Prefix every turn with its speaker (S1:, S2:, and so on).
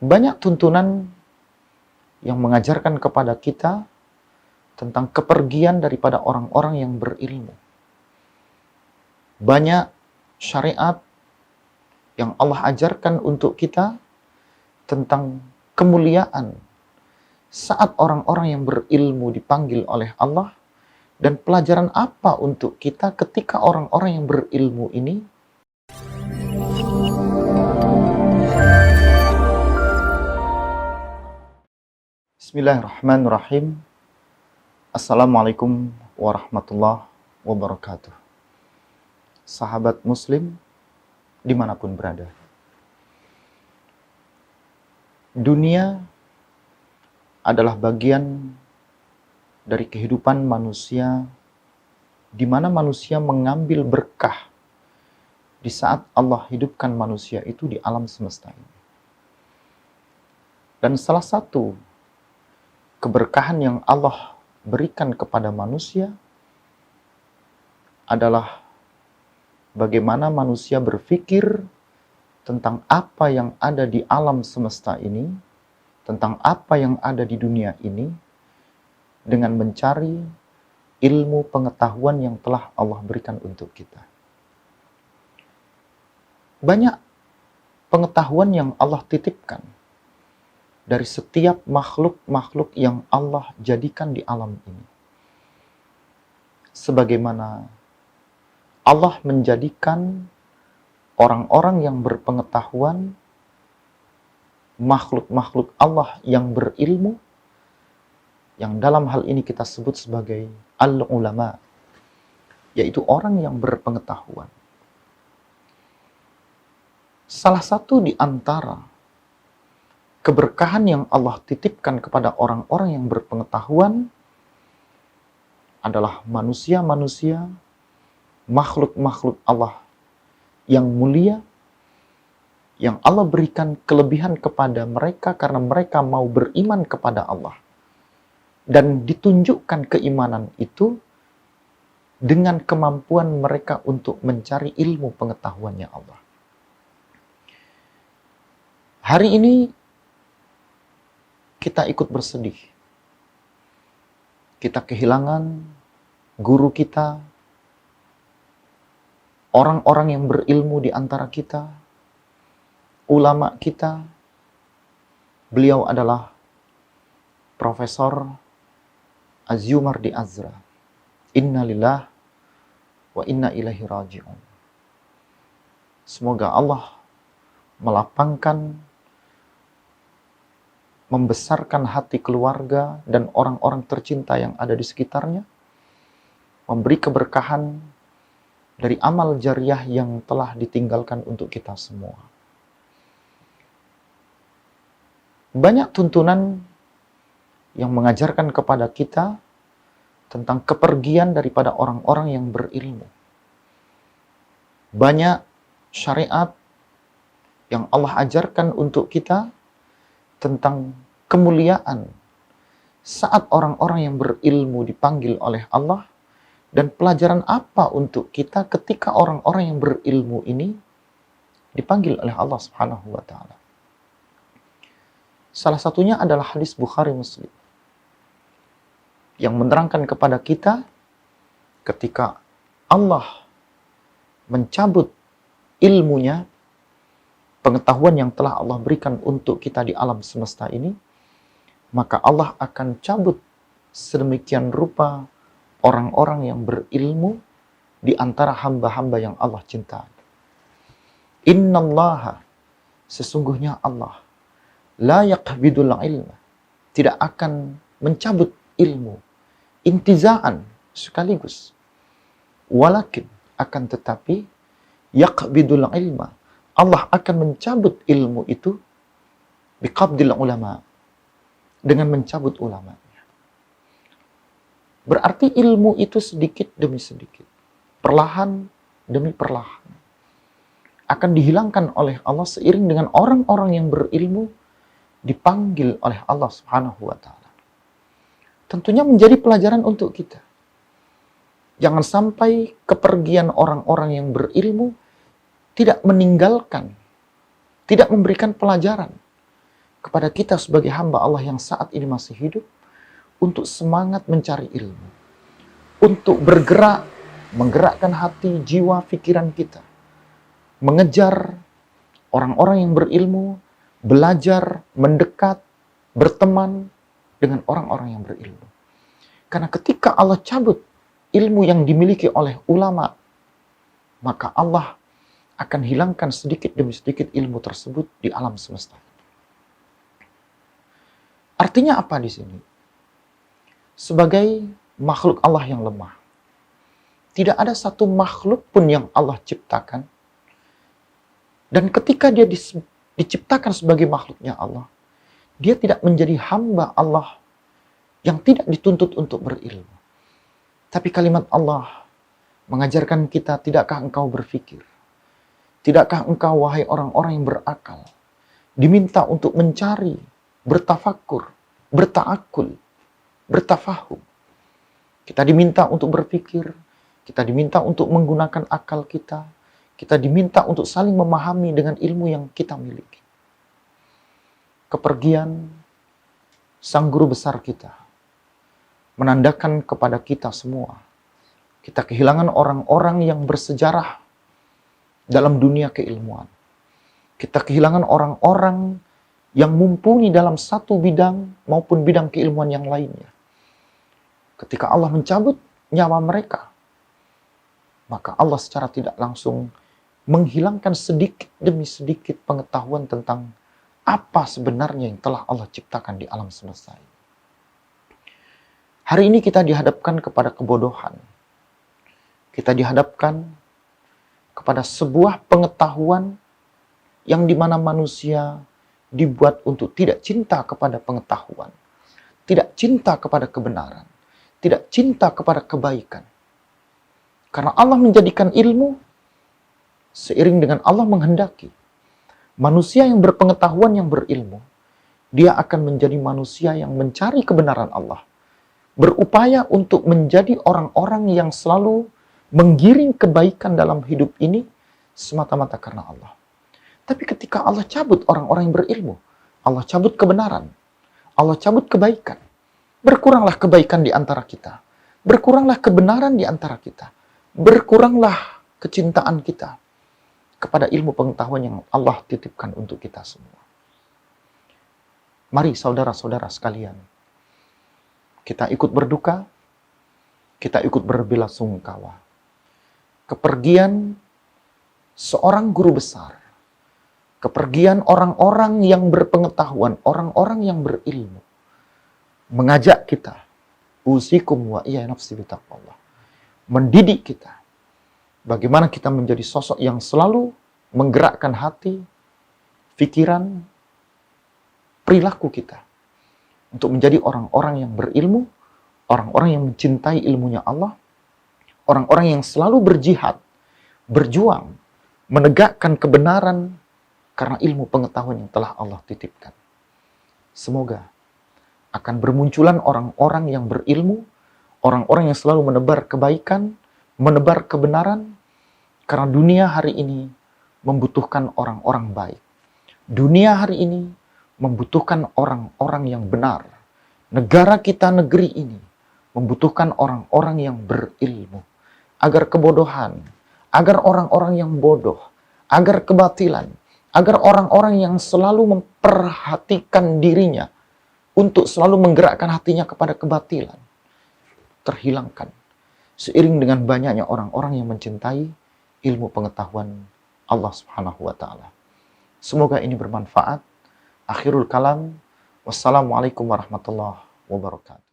S1: Banyak tuntunan yang mengajarkan kepada kita tentang kepergian daripada orang-orang yang berilmu. Banyak syariat yang Allah ajarkan untuk kita tentang kemuliaan saat orang-orang yang berilmu dipanggil oleh Allah, dan pelajaran apa untuk kita ketika orang-orang yang berilmu ini Bismillahirrahmanirrahim. Assalamualaikum warahmatullahi wabarakatuh. Sahabat muslim dimanapun berada, dunia adalah bagian dari kehidupan manusia, di mana manusia mengambil berkah di saat Allah hidupkan manusia itu di alam semesta ini. Dan salah satu keberkahan yang Allah berikan kepada manusia adalah bagaimana manusia berpikir tentang apa yang ada di alam semesta ini, tentang apa yang ada di dunia ini, dengan mencari ilmu pengetahuan yang telah Allah berikan untuk kita. Banyak pengetahuan yang Allah titipkan dari setiap makhluk-makhluk yang Allah jadikan di alam ini. Sebagaimana Allah menjadikan orang-orang yang berpengetahuan, makhluk-makhluk Allah yang berilmu, yang dalam hal ini kita sebut sebagai al-ulama, yaitu orang yang berpengetahuan. Salah satu di antara keberkahan yang Allah titipkan kepada orang-orang yang berpengetahuan adalah manusia-manusia, makhluk-makhluk Allah yang mulia, yang Allah berikan kelebihan kepada mereka karena mereka mau beriman kepada Allah. Dan ditunjukkan keimanan itu dengan kemampuan mereka untuk mencari ilmu pengetahuannya Allah. Hari ini kita ikut bersedih. Kita kehilangan guru kita, orang-orang yang berilmu di antara kita, ulama kita. Beliau adalah Profesor Azyumardi Azra. Inna lillah wa inna ilaihi raji'un. Semoga Allah melapangkan, membesarkan hati keluarga dan orang-orang tercinta yang ada di sekitarnya, memberi keberkahan dari amal jariah yang telah ditinggalkan untuk kita semua. Banyak tuntunan yang mengajarkan kepada kita tentang kepergian daripada orang-orang yang berilmu. Banyak syariat yang Allah ajarkan untuk kita tentang kemuliaan saat orang-orang yang berilmu dipanggil oleh Allah, dan pelajaran apa untuk kita ketika orang-orang yang berilmu ini dipanggil oleh Allah Subhanahu wa taala. Salah satunya adalah hadis Bukhari Muslim yang menerangkan kepada kita ketika Allah mencabut ilmunya, pengetahuan yang telah Allah berikan untuk kita di alam semesta ini, maka Allah akan cabut sedemikian rupa orang-orang yang berilmu di antara hamba-hamba yang Allah cintai. Innallaha, sesungguhnya Allah, la yaqbidul ilma, tidak akan mencabut ilmu intizaan sekaligus, walakin, akan tetapi, yaqbidul ilma, Allah akan mencabut ilmu itu biqabdil ulama, dengan mencabut ulamanya. Berarti ilmu itu sedikit demi sedikit, perlahan demi perlahan, akan dihilangkan oleh Allah seiring dengan orang-orang yang berilmu dipanggil oleh Allah Subhanahu wa taala. Tentunya menjadi pelajaran untuk kita. Jangan sampai kepergian orang-orang yang berilmu tidak meninggalkan, tidak memberikan pelajaran kepada kita sebagai hamba Allah yang saat ini masih hidup untuk semangat mencari ilmu, untuk bergerak, menggerakkan hati, jiwa, pikiran kita, mengejar orang-orang yang berilmu, belajar, mendekat, berteman dengan orang-orang yang berilmu. Karena ketika Allah cabut ilmu yang dimiliki oleh ulama, maka Allah akan hilangkan sedikit demi sedikit ilmu tersebut di alam semesta. Artinya apa di sini? Sebagai makhluk Allah yang lemah, tidak ada satu makhluk pun yang Allah ciptakan, dan ketika dia diciptakan sebagai makhluknya Allah, dia tidak menjadi hamba Allah yang tidak dituntut untuk berilmu. Tapi kalimat Allah mengajarkan kita, tidakkah engkau berpikir? Tidakkah engkau, wahai orang-orang yang berakal, diminta untuk mencari, bertafakur, bertaakul, bertafahum. Kita diminta untuk berpikir, kita diminta untuk menggunakan akal kita diminta untuk saling memahami dengan ilmu yang kita miliki. Kepergian sang guru besar kita menandakan kepada kita semua, kita kehilangan orang-orang yang bersejarah dalam dunia keilmuan. Kita kehilangan orang-orang yang mumpuni dalam satu bidang maupun bidang keilmuan yang lainnya. Ketika Allah mencabut nyawa mereka, maka Allah secara tidak langsung menghilangkan sedikit demi sedikit pengetahuan tentang apa sebenarnya yang telah Allah ciptakan di alam semesta ini. Hari ini kita dihadapkan kepada kebodohan. Kita dihadapkan kepada sebuah pengetahuan yang dimana manusia dibuat untuk tidak cinta kepada pengetahuan, tidak cinta kepada kebenaran, tidak cinta kepada kebaikan. Karena Allah menjadikan ilmu seiring dengan Allah menghendaki manusia yang berpengetahuan, yang berilmu, dia akan menjadi manusia yang mencari kebenaran Allah, berupaya untuk menjadi orang-orang yang selalu menggiring kebaikan dalam hidup ini semata-mata karena Allah. Tapi ketika Allah cabut orang-orang yang berilmu, Allah cabut kebenaran, Allah cabut kebaikan, berkuranglah kebaikan di antara kita, berkuranglah kebenaran di antara kita, berkuranglah kecintaan kita kepada ilmu pengetahuan yang Allah titipkan untuk kita semua. Mari saudara-saudara sekalian, kita ikut berduka, kita ikut berbelasungkawa. Kepergian seorang guru besar, kepergian orang-orang yang berpengetahuan, orang-orang yang berilmu, mengajak kita, usikum wa iya nafsi bitaqwallah, mendidik kita, bagaimana kita menjadi sosok yang selalu menggerakkan hati, pikiran, perilaku kita, untuk menjadi orang-orang yang berilmu, orang-orang yang mencintai ilmunya Allah, orang-orang yang selalu berjihad, berjuang, menegakkan kebenaran karena ilmu pengetahuan yang telah Allah titipkan. Semoga akan bermunculan orang-orang yang berilmu, orang-orang yang selalu menebar kebaikan, menebar kebenaran, karena dunia hari ini membutuhkan orang-orang baik. Dunia hari ini membutuhkan orang-orang yang benar. Negara kita, negeri ini, membutuhkan orang-orang yang berilmu. Agar kebodohan, agar orang-orang yang bodoh, agar kebatilan, agar orang-orang yang selalu memperhatikan dirinya untuk selalu menggerakkan hatinya kepada kebatilan, terhilangkan. Seiring dengan banyaknya orang-orang yang mencintai ilmu pengetahuan Allah Subhanahu wa Ta'ala. Semoga ini bermanfaat. Akhirul kalam. Wassalamualaikum warahmatullahi wabarakatuh.